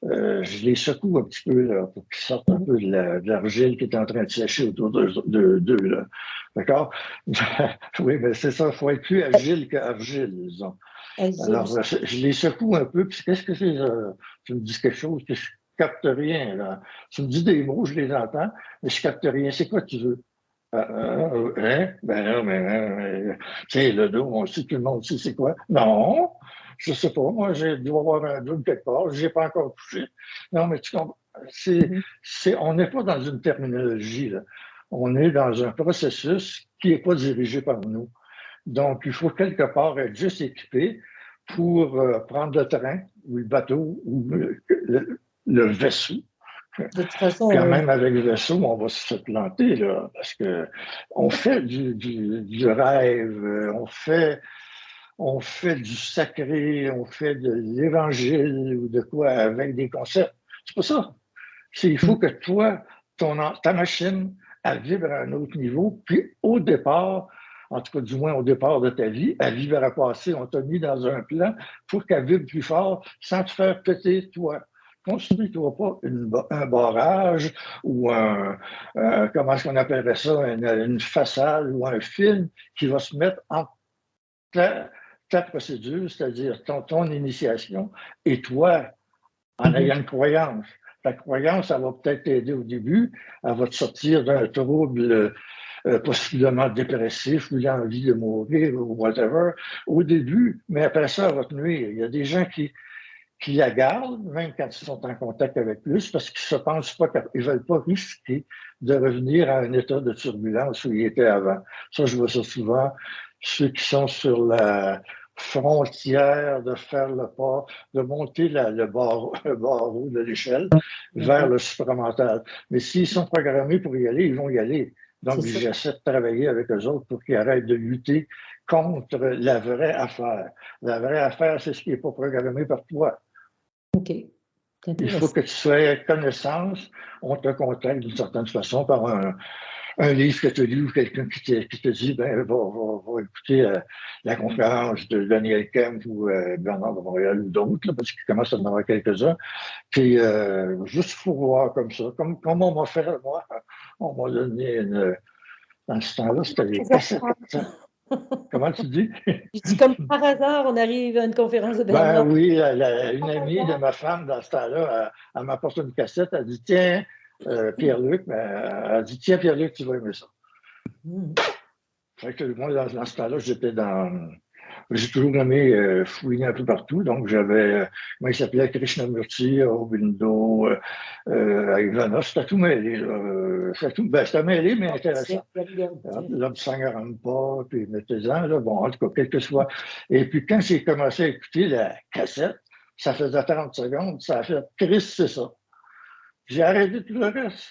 S2: je les secoue un petit peu là, pour qu'ils sortent un peu de l'argile qui est en train de sécher autour d'eux. D'accord? Oui, mais c'est ça, il faut être plus agile qu'argile, disons. Alors, je les secoue un peu, puis qu'est-ce que c'est? Tu me dis quelque chose que je capte rien. Là. Tu me dis des mots, je les entends, mais je capte rien. C'est quoi tu veux? Hein? Ben non, mais tu sais, le dos, on sait, tout le monde sait c'est quoi. Non, je sais pas. Moi, je dois avoir un double quelque part. Je n'ai pas encore touché. Non, mais tu comprends. On n'est pas dans une terminologie, là. On est dans un processus qui n'est pas dirigé par nous. Donc, il faut quelque part être juste équipé pour prendre le train ou le bateau ou le vaisseau.
S1: De toute façon,
S2: quand même, avec le vaisseau, on va se planter, là, parce que on fait du rêve, on fait du sacré, on fait de l'évangile ou de quoi avec des concepts. C'est pas ça. Il faut que toi, ta machine, elle vibre à un autre niveau, puis au départ, en tout cas, du moins au départ de ta vie, elle vivra passer, on t'a mis dans un plan pour qu'elle vibre plus fort sans te faire péter toi. Construis-toi pas un barrage ou comment est-ce qu'on appellerait ça, une façade ou un film qui va se mettre entre ta procédure, c'est-à-dire ton initiation, et toi, en ayant une croyance. Ta croyance, elle va peut-être t'aider au début, elle va te sortir d'un trouble possiblement dépressif ou l'envie de mourir ou whatever au début, mais après ça, elle va te nuire. Il y a des gens qui la gardent, même quand ils sont en contact avec plus, parce qu'ils ne se pensent pas qu'ils ne veulent pas risquer de revenir à un état de turbulence où ils étaient avant. Ça, je vois ça souvent. Ceux qui sont sur la frontière de faire le pas, de monter le barreau de l'échelle vers le supramental. Mais s'ils sont programmés pour y aller, ils vont y aller. Donc, j'essaie de travailler avec eux autres pour qu'ils arrêtent de lutter contre la vraie affaire. La vraie affaire, c'est ce qui n'est pas programmé par toi.
S1: OK.
S2: Il faut que tu sois connaissance. On te contacte d'une certaine façon par un livre que tu as lu ou quelqu'un qui te dit va écouter la conférence de Daniel Kemp ou Bernard de Montréal ou d'autres, parce qu'il commence à en avoir quelques-uns. Puis, juste pour voir comme ça, comme on m'a fait, moi, on m'a donné dans ce temps-là, c'était des cassettes. Comment tu dis?
S1: Je dis comme par hasard, on arrive à une conférence de Bernard.
S2: Ben oui, une amie de ma femme, dans ce temps-là, elle m'apporte une cassette, elle dit, tiens, Pierre-Luc, elle dit, tiens, Pierre-Luc, tu vas aimer ça. Fait que moi, dans ce temps-là, j'ai toujours aimé fouiner un peu partout. Donc, j'avais, moi, il s'appelait Krishnamurti, Aurobindo, Ivanov, c'était tout mêlé. C'était mêlé, mais intéressant. L'homme Sangarampa, puis mettez-en, là, bon, en tout cas, quel que soit. Et puis, quand j'ai commencé à écouter la cassette, ça faisait 30 secondes, ça a fait Christ, c'est ça. J'ai arrêté tout le reste.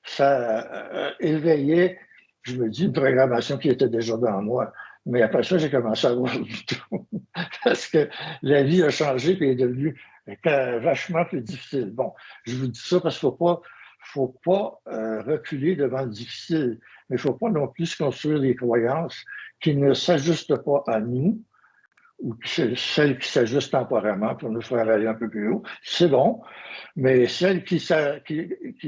S2: Ça éveillait, je me dis, une programmation qui était déjà dans moi. Mais après ça, j'ai commencé à voir du tout. Parce que la vie a changé et est devenue vachement plus difficile. Bon, je vous dis ça parce qu'il ne faut pas reculer devant le difficile, mais il ne faut pas non plus construire des croyances qui ne s'ajustent pas à nous ou celles qui s'ajustent temporairement pour nous faire aller un peu plus haut, c'est bon, mais celles qui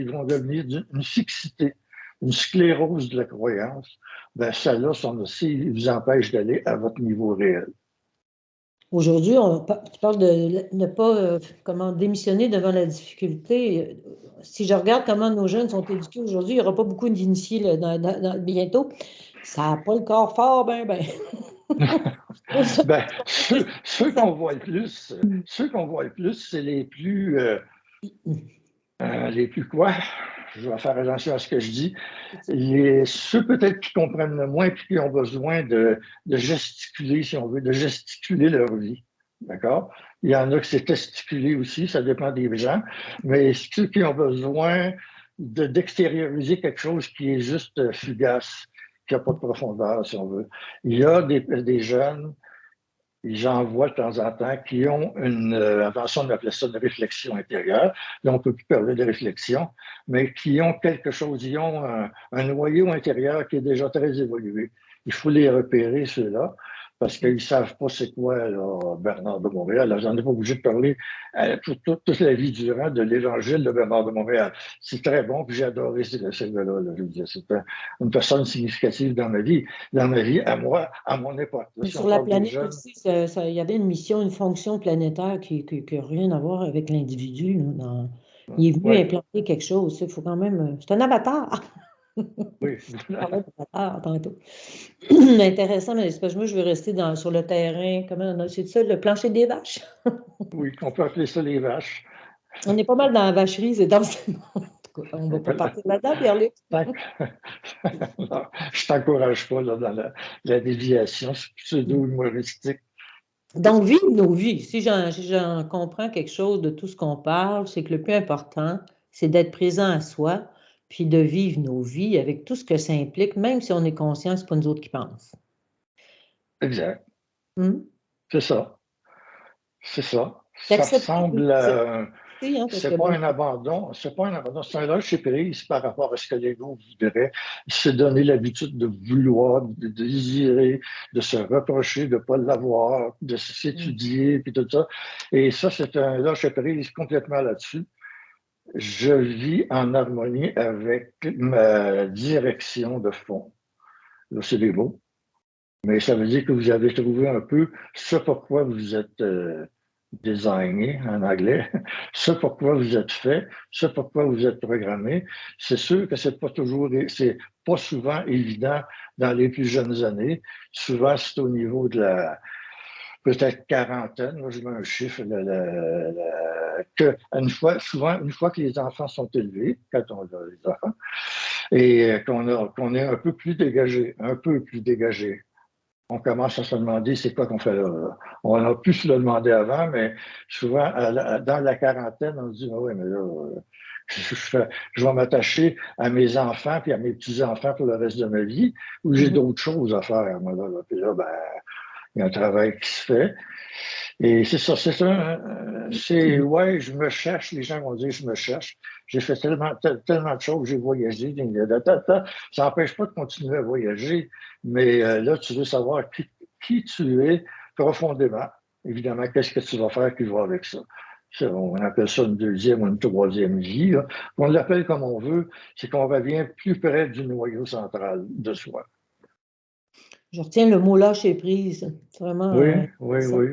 S2: vont devenir une fixité, une sclérose de la croyance, ben celles-là sont aussi, vous empêchent d'aller à votre niveau réel.
S1: Aujourd'hui, tu parles de ne pas comment démissionner devant la difficulté. Si je regarde comment nos jeunes sont éduqués aujourd'hui, il n'y aura pas beaucoup d'initiés bientôt. Ça n'a pas le corps fort, ben.
S2: Ben, ceux qu'on voit le plus, c'est les plus quoi? Je vais faire attention à ce que je dis. Ceux peut-être qui comprennent le moins et qui ont besoin de gesticuler, si on veut, de gesticuler leur vie. D'accord? Il y en a qui c'est testiculer aussi, ça dépend des gens. Mais ceux qui ont besoin d'extérioriser quelque chose qui est juste fugace, qui n'a pas de profondeur, si on veut. Il y a des jeunes, j'en vois de temps en temps, qui ont attention, on appelle ça une réflexion intérieure. Là, on ne peut plus parler de réflexion, mais qui ont quelque chose, ils ont un noyau intérieur qui est déjà très évolué. Il faut les repérer, ceux-là, parce qu'ils ne savent pas c'est quoi, là, Bernard de Montréal. Là, j'en ai pas obligé de parler toute la vie durant de l'Évangile de Bernard de Montréal. C'est très bon, puis j'ai adoré ce gars-là. Là, je veux dire, c'est une personne significative dans ma vie à moi, à mon époque. Là, si
S1: Sur
S2: on
S1: la
S2: parle des
S1: planète
S2: jeunes,
S1: aussi, il y avait une mission, une fonction planétaire qui n'a rien à voir avec l'individu. Il est venu
S2: oui,
S1: implanter quelque chose. Il faut quand même. C'est un avatar.
S2: oui,
S1: On parlait d'avatar tantôt. Intéressant, mais c'est parce que moi, je veux rester sur le terrain. C'est ça, le plancher des vaches?
S2: oui, on peut appeler ça les vaches.
S1: On est pas mal dans la vacherie, c'est dans ce monde. On ne va pas partir là-dedans, Pierre-Luc.
S2: Non, je t'encourage pas là, dans la déviation pseudo-humoristique.
S1: Donc, vivre nos vies. Si j'en comprends quelque chose de tout ce qu'on parle, c'est que le plus important, c'est d'être présent à soi, puis de vivre nos vies avec tout ce que ça implique, même si on est conscient, ce n'est pas nous autres qui pensent.
S2: Exact.
S1: Hmm?
S2: C'est ça. C'est ça. Ça
S1: D'accepter
S2: ressemble à.
S1: hein, parce que
S2: C'est pas un abandon, c'est pas un abandon, c'est un lâcher prise par rapport à ce que l'ego voudrait. Se donner l'habitude de vouloir, de désirer, de se reprocher de ne pas l'avoir, de s'étudier, puis tout ça. Et ça, c'est un lâcher prise complètement là-dessus. Je vis en harmonie avec ma direction de fond. Là, c'est des mots, mais ça veut dire que vous avez trouvé un peu ce pourquoi vous êtes designé en anglais, ce pourquoi vous êtes fait, ce pourquoi vous êtes programmé. C'est sûr que c'est pas souvent évident dans les plus jeunes années. Souvent, c'est au niveau de la peut-être quarantaine, moi je mets un chiffre, souvent, une fois que les enfants sont élevés, quand on a les enfants, et qu'on est un peu plus dégagé, on commence à se demander c'est quoi qu'on fait là. On a pu se le demander avant, mais souvent, dans la quarantaine, on se dit, oui, mais là, je vais m'attacher à mes enfants puis à mes petits-enfants pour le reste de ma vie, ou j'ai d'autres choses à faire, moi, là. Puis là, ben, il y a un travail qui se fait. Et c'est ça, ouais, je me cherche, les gens vont dire, je me cherche. J'ai fait tellement de choses, j'ai voyagé, ça n'empêche pas de continuer à voyager, mais là, tu veux savoir qui tu es profondément. Évidemment, qu'est-ce que tu vas faire qui va avec ça? On appelle ça une deuxième ou une troisième vie. Là. On l'appelle comme on veut, c'est qu'on revient plus près du noyau central de soi.
S1: Je retiens le mot lâcher prise. C'est vraiment
S2: Oui, oui,
S1: ça.
S2: oui.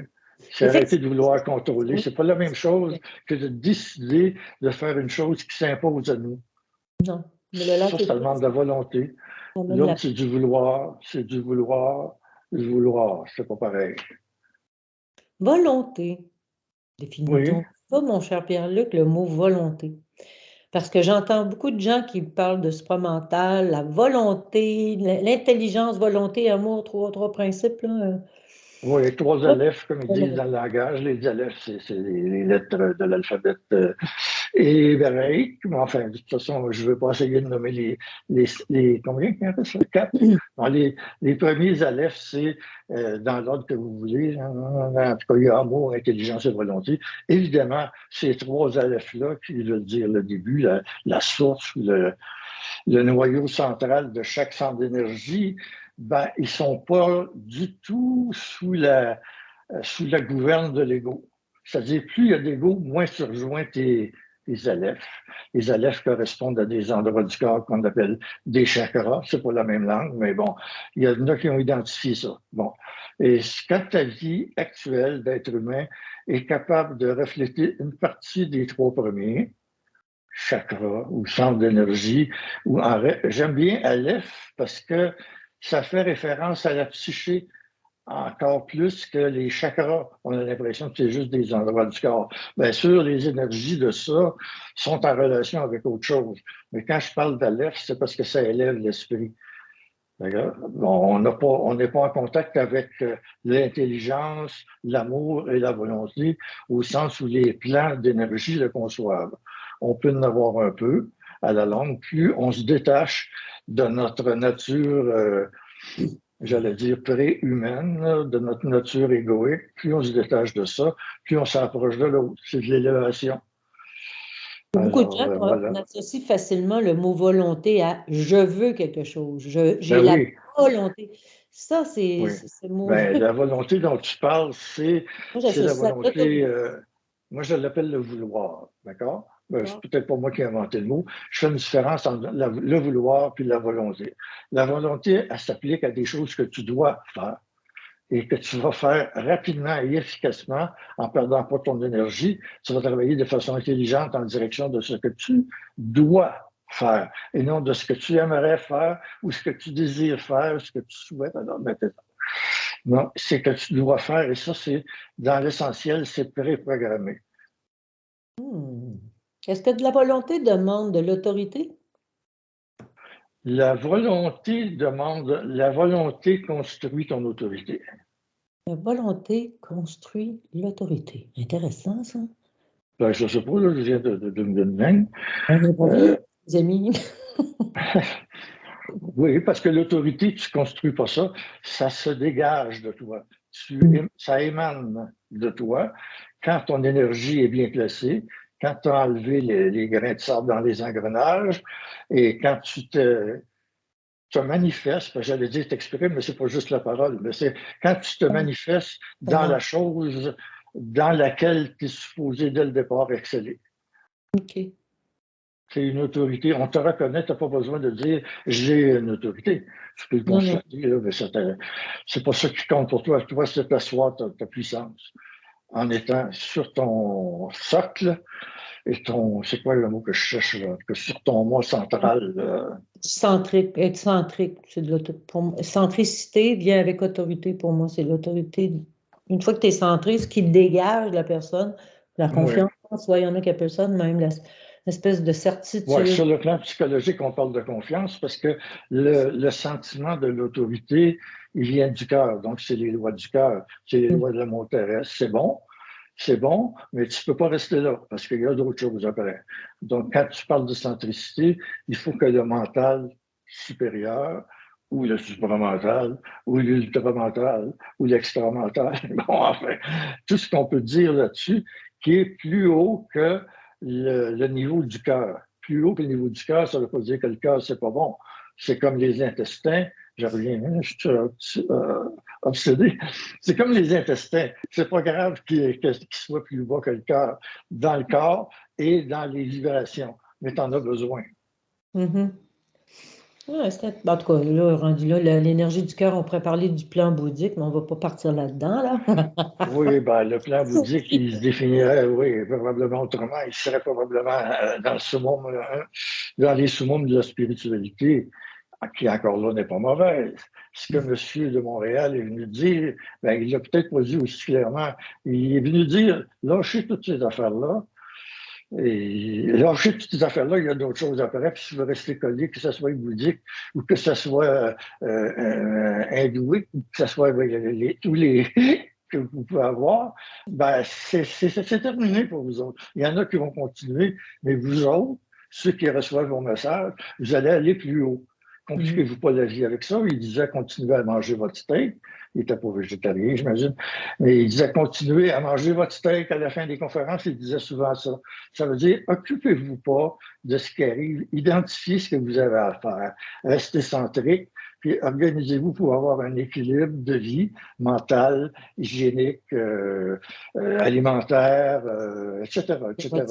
S2: C'est arrêter de vouloir contrôler. C'est pas la même chose que de décider de faire une chose qui s'impose à nous.
S1: Non, mais le
S2: Ça,
S1: lâcher
S2: ça demande
S1: prise,
S2: de la volonté.
S1: ça donne
S2: L'autre, c'est du vouloir, du vouloir. C'est pas pareil.
S1: volonté. Définis-donc
S2: Oui,
S1: ça, mon cher Pierre-Luc, le mot volonté. Parce que j'entends beaucoup de gens qui parlent de supramental, la volonté, l'intelligence, volonté, amour, trois principes. Là.
S2: oui, trois
S1: Pas de
S2: alephes, comme ils disent
S1: volonté.
S2: dans le langage. Les alephes, c'est les lettres de l'alphabet hébraïque. Mais enfin, de toute façon, je ne veux pas essayer de nommer combien il y a ça? Quatre. Non, les premiers alephes, c'est dans l'ordre que vous voulez. En tout cas, il y a amour, intelligence et volonté. Évidemment, ces trois alephes-là, qui veulent dire le début, la source, le noyau central de chaque centre d'énergie, ben, ils ne sont pas du tout sous sous la gouverne de l'ego. C'est-à-dire, plus il y a d'ego, moins tu rejoins tes alephes. Les alephes correspondent à des endroits du corps qu'on appelle des chakras. C'est pas la même langue, mais bon, il y en a qui ont identifié ça. Bon. Et quand ta vie actuelle d'être humain est capable de refléter une partie des trois premiers, chakras ou centre d'énergie, j'aime bien Aleph parce que ça fait référence à la psyché encore plus que les chakras. On a l'impression que c'est juste des endroits du corps. Bien sûr, les énergies de ça sont en relation avec autre chose. Mais quand je parle d'Aleph, c'est parce que ça élève l'esprit. Bon, on n'est pas en contact avec l'intelligence, l'amour et la volonté, au sens où les plans d'énergie le conçoivent. On peut en avoir un peu à la longue, plus on se détache de notre nature, j'allais dire pré-humaine, de notre nature égoïque, plus on se détache de ça, plus on s'approche de l'autre. C'est de l'élévation.
S1: Beaucoup de gens
S2: Voilà.
S1: associent facilement le mot volonté à je veux quelque chose, j'ai
S2: Ben
S1: la
S2: oui,
S1: volonté. Ça, c'est
S2: oui.
S1: ce mot.
S2: Ben, la volonté dont tu parles, c'est
S1: Moi,
S2: la
S1: j'associe ça à
S2: volonté,
S1: l'autorité.
S2: moi je l'appelle le vouloir, d'accord? Ben, c'est
S1: D'accord?
S2: peut-être pas moi qui ai inventé le mot. Je fais une différence entre le vouloir puis la volonté. La volonté, elle s'applique à des choses que tu dois faire et que tu vas faire rapidement et efficacement en perdant pas ton énergie. Tu vas travailler de façon intelligente en direction de ce que tu dois faire et non de ce que tu aimerais faire ou ce que tu désires faire, ce que tu souhaites. Alors, non, c'est que tu dois faire et ça, c'est dans l'essentiel, c'est préprogrammé.
S1: Hmm. Est-ce que de la volonté demande de l'autorité?
S2: La volonté construit ton autorité.
S1: La volonté construit l'autorité. Intéressant, ça.
S2: Ben, je ne sais pas, là, je viens de me donner.
S1: On n'est pas vieux, les amis.
S2: Oui, parce que l'autorité, tu ne construis pas ça, ça se dégage de toi. Ça émane de toi quand ton énergie est bien placée, quand tu as enlevé les grains de sable dans les engrenages et quand tu te manifestes, j'allais dire t'exprimes, mais c'est pas juste la parole, mais c'est quand tu te manifestes dans la chose dans laquelle tu es supposé dès le départ exceller.
S1: OK.
S2: C'est une autorité. On te reconnaît, tu n'as pas besoin de dire j'ai une autorité. Tu peux le
S1: Non, non.
S2: constater, là, mais c'est pas ça qui compte pour toi. Toi, c'est t'asseoir ta puissance en étant sur ton socle et c'est quoi le mot que je cherche là, que sur ton moi central.
S1: Centrique, être centrique, c'est de centricité vient avec autorité pour moi, c'est l'autorité. Une fois que tu es centré, ce qui dégage la personne, la
S2: Oui.
S1: confiance en soi, il y en a qui appellent ça de même, l'espèce de
S2: Ouais,
S1: certitude.
S2: sur le plan psychologique, on parle de confiance parce que le sentiment de l'autorité, il vient du cœur. Donc, c'est les lois du cœur, c'est les lois de l'amour terrestre. C'est bon, mais tu ne peux pas rester là parce qu'il y a d'autres choses après. Donc, quand tu parles de centricité, il faut que le mental supérieur ou le supramental ou l'ultramental ou l'extramental, bon, enfin, tout ce qu'on peut dire là-dessus qui est plus haut que le niveau du cœur. Plus haut que le niveau du cœur, ça ne veut pas dire que le cœur, c'est pas bon. C'est comme les intestins. Je reviens, je suis obsédé. C'est comme les intestins. C'est pas grave qu'ils soient plus bas que le cœur dans le corps et dans les vibrations, mais tu en as besoin.
S1: Mhm. Ouais, en tout cas, là, rendu là, l'énergie du cœur, on pourrait parler du plan bouddhique, mais on ne va pas partir là-dedans, là.
S2: Oui, ben, le plan bouddhique, il se définirait, oui, probablement autrement. Il serait probablement dans le summum, dans les summums de la spiritualité, qui encore là n'est pas mauvaise. Ce que monsieur de Montréal est venu dire, ben, il l'a peut-être pas dit aussi clairement. Il est venu dire, lâchez toutes ces affaires-là. Et lâchez toutes ces affaires-là, il y a d'autres choses après. Puis si vous restez collé, que ce soit bouddhique ou que ce soit hindouique ou que ce soit tous les que vous pouvez avoir, ben, c'est terminé pour vous autres. Il y en a qui vont continuer, mais vous autres, ceux qui reçoivent vos messages, vous allez aller plus haut.
S1: Mhm.
S2: Compliquez-vous pas la vie avec ça. Il disait continuez à manger votre steak. Il n'était pas végétarien, j'imagine. Mais il disait continuez à manger votre steak à la fin des conférences. Il disait souvent ça. Ça veut dire occupez-vous pas de ce qui arrive. Identifiez ce que vous avez à faire. Restez centrique. puis organisez-vous pour avoir un équilibre de vie mentale, hygiénique, alimentaire, etc., etc.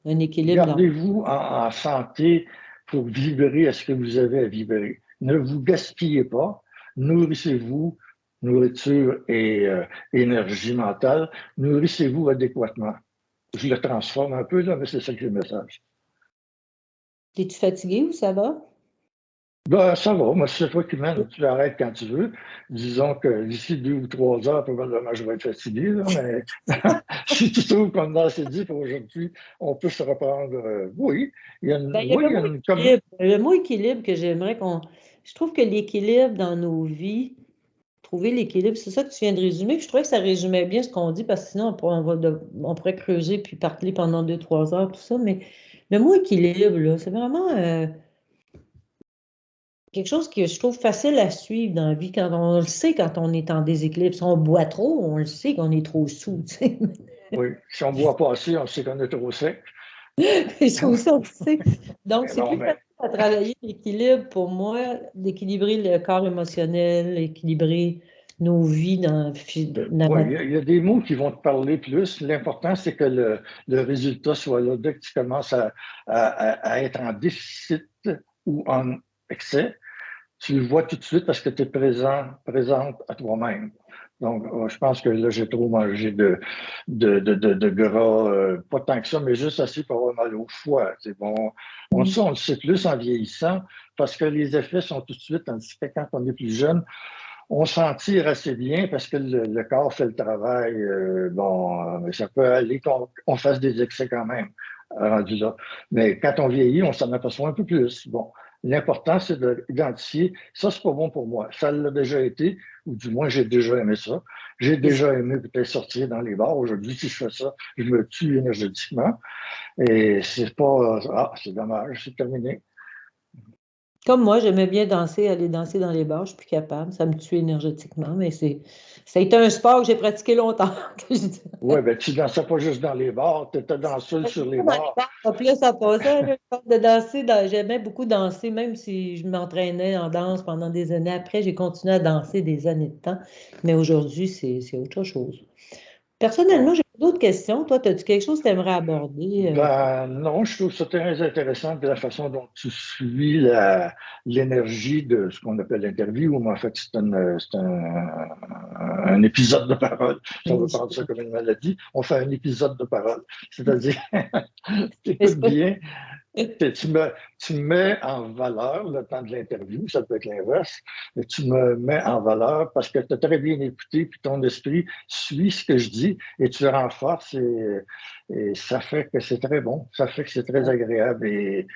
S1: Un équilibre dans...
S2: Gardez-vous en santé pour vibrer à ce que vous avez à vibrer. Ne vous gaspillez pas, nourrissez-vous, nourriture et énergie mentale, nourrissez-vous adéquatement. Je le transforme un peu, là, mais c'est ça que le message.
S1: Es-tu fatigué ou ça va?
S2: Ben, ça va, moi, c'est toi qui mène, tu arrêtes quand tu veux. Disons que d'ici 2 ou 3 heures, probablement, je vais être fatigué, là, mais si tu trouves qu'on a assez dit pour aujourd'hui, on peut se reprendre. Oui,
S1: Ben, il y a
S2: oui, il y a une
S1: le mot équilibre que j'aimerais qu'on... Je trouve que l'équilibre dans nos vies, trouver l'équilibre, c'est ça que tu viens de résumer. Je trouvais que ça résumait bien ce qu'on dit, parce que sinon, on pourrait creuser puis parler pendant 2, 3 heures, tout ça. Mais le mot équilibre, là, c'est vraiment quelque chose que je trouve facile à suivre dans la vie. Quand on le sait, quand on est en déséquilibre, si on boit trop, on le sait qu'on est trop sous, tu sais.
S2: Oui, si on ne boit pas assez, on sait qu'on est trop sec.
S1: Ça aussi, on le sait. Donc,
S2: Mais
S1: c'est
S2: non,
S1: plus
S2: mais
S1: facile à travailler l'équilibre pour moi, d'équilibrer le corps émotionnel, équilibrer nos vies dans la
S2: oui,
S1: matière.
S2: il y a des mots qui vont te parler plus. L'important, c'est que le résultat soit là. Dès que tu commences à être en déficit ou en excès, tu le vois tout de suite parce que tu es présente à toi-même. Donc, je pense que là, j'ai trop mangé de gras, pas tant que ça, mais juste assez pour avoir mal au foie. C'est bon. On le sait plus en vieillissant parce que les effets sont tout de suite, tandis que quand on est plus jeune, on s'en tire assez bien parce que le corps fait le travail. Mais ça peut aller qu'on fasse des excès quand même, rendu là. Mais quand on vieillit, on s'en aperçoit un peu plus. Bon, l'important, c'est d'identifier, ça, c'est pas bon pour moi. Ça l'a déjà été, ou du moins, j'ai déjà aimé ça. J'ai déjà aimé peut-être sortir dans les bars. Aujourd'hui, si je fais ça, je me tue énergétiquement. Et c'est pas, c'est dommage, c'est terminé.
S1: Comme moi, j'aimais bien danser, aller danser dans les bars, je suis plus capable, ça me tue énergétiquement, mais ça a été un sport que j'ai pratiqué longtemps. que je dis.
S2: Oui, ben tu dansais pas juste dans les bars, tu étais danseuse sur les
S1: Dans les
S2: bars.
S1: bars, pas plus ça passait, là, le sport de danser, j'aimais beaucoup danser, même si je m'entraînais en danse pendant des années. Après, j'ai continué à danser des années de temps, mais aujourd'hui, c'est autre chose. Personnellement,
S2: Bon.
S1: j'ai d'autres questions. Toi, as-tu quelque chose que tu aimerais aborder?
S2: Ben non, je trouve ça très intéressant de la façon dont tu suis l'énergie de ce qu'on appelle l'interview, mais en fait, c'est un épisode de parole. Si on veut prendre ça comme une maladie, on fait un épisode de parole. C'est-à-dire, tu écoutes bien, tu me mets en valeur le temps de l'interview, ça peut être l'inverse, mais tu me mets en valeur parce que tu as très bien écouté, puis ton esprit suit ce que je dis et tu le renforces et ça fait que c'est très bon, ça fait que c'est très agréable et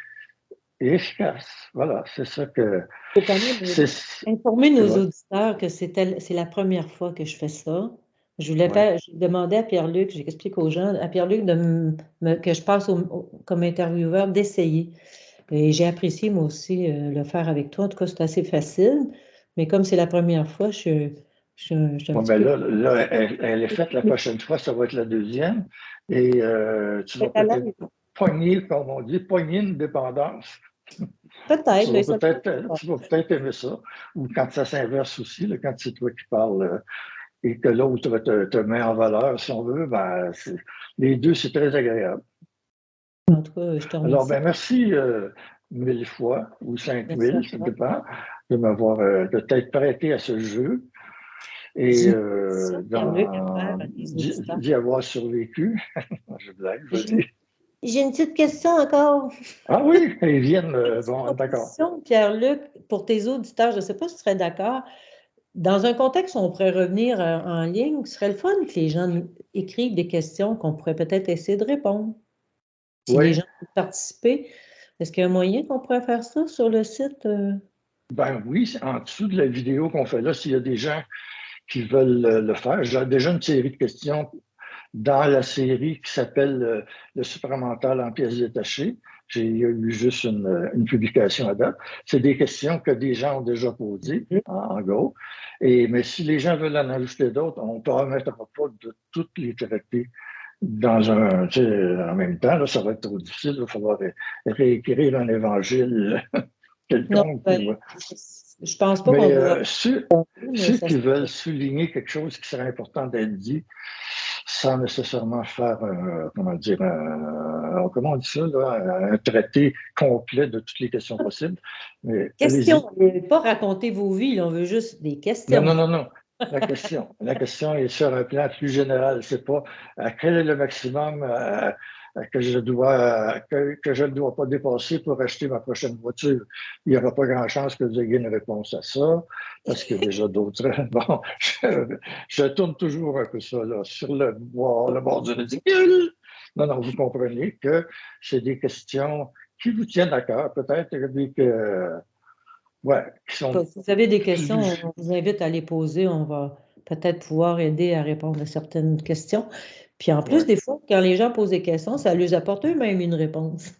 S2: efficace. Voilà, c'est ça que
S1: Faut quand même
S2: c'est.
S1: informer nos
S2: Ouais,
S1: auditeurs que c'est la première fois que je fais ça. Je voulais
S2: ouais.
S1: j'ai demandé à Pierre-Luc, j'explique aux gens, à Pierre-Luc que je passe comme intervieweur d'essayer. Et j'ai apprécié moi aussi le faire avec toi. En tout cas, c'est assez facile. Mais comme c'est la première fois, je suis un
S2: Bon,
S1: petit
S2: ben
S1: peu...
S2: là, elle est faite. La prochaine fois, ça va être la deuxième. Et tu vas peut-être pogner, comme on dit, pogner une dépendance.
S1: Peut-être, mais ça
S2: Tu vas peut-être aimer ça. Ou quand ça s'inverse aussi, là, quand c'est toi qui parles et que l'autre te met en valeur, si on veut, ben, les deux, c'est très agréable.
S1: en tout cas, je te
S2: Alors,
S1: remercie.
S2: ben, merci 1000 fois ou cinq
S1: Merci à
S2: mille, ça
S1: toi.
S2: dépend, de t'être prêté à ce jeu et
S1: J'ai une question, Pierre-Luc, à faire à tes auditeurs.
S2: d'y avoir survécu. Je blague, je
S1: J'ai
S2: dis.
S1: j'ai une petite question encore.
S2: Ah oui, ils viennent.
S1: Petite
S2: Bon, d'accord.
S1: proposition, Pierre-Luc, pour tes auditeurs, je ne sais pas si tu serais d'accord. Dans un contexte où on pourrait revenir en ligne, ce serait le fun que les gens nous écrivent des questions qu'on pourrait peut-être essayer de répondre. Si les
S2: Oui,
S1: gens veulent participer, est-ce qu'il y a un moyen qu'on pourrait faire ça sur le site?
S2: ben oui, en dessous de la vidéo qu'on fait là, s'il y a des gens qui veulent le faire, j'ai déjà une série de questions dans la série qui s'appelle Le supramental en pièces détachées. Il y a eu juste une publication à date. C'est des questions que des gens ont déjà posées, en gros. Mais si les gens veulent en ajouter d'autres, on ne permettra pas de toutes les traiter en même temps. Là, ça va être trop difficile. Il va falloir réécrire un évangile
S1: Non,
S2: quelconque.
S1: ben, Je pense pas qu'on
S2: Mais
S1: doit
S2: ceux,
S1: mais
S2: ceux
S1: ça
S2: qui
S1: se
S2: veulent
S1: peut.
S2: souligner quelque chose qui serait important d'être dit, sans nécessairement faire, comment dire, comment on dit ça, là, un traité complet de toutes les questions possibles. Mais allez-y.
S1: Question, pas raconter vos vies, là, on veut juste des
S2: Non, non,
S1: questions.
S2: non, non. La question est sur un plan plus général. C'est pas quel est le maximum que je ne dois pas dépasser pour acheter ma prochaine voiture. Il n'y aura pas grand chance que vous ayez une réponse à ça, parce qu'il y a déjà d'autres. Bon, je tourne toujours un peu ça là, sur le bord du ridicule. Non, non, vous comprenez que c'est des questions qui vous tiennent à cœur, peut-être, et ouais, qui sont
S1: Si vous avez des questions,
S2: plus.
S1: on vous invite à les poser. On va peut-être pouvoir aider à répondre à certaines questions. Puis en plus,
S2: Ouais.
S1: des fois, quand les gens posent des questions, ça leur apporte eux-mêmes une réponse.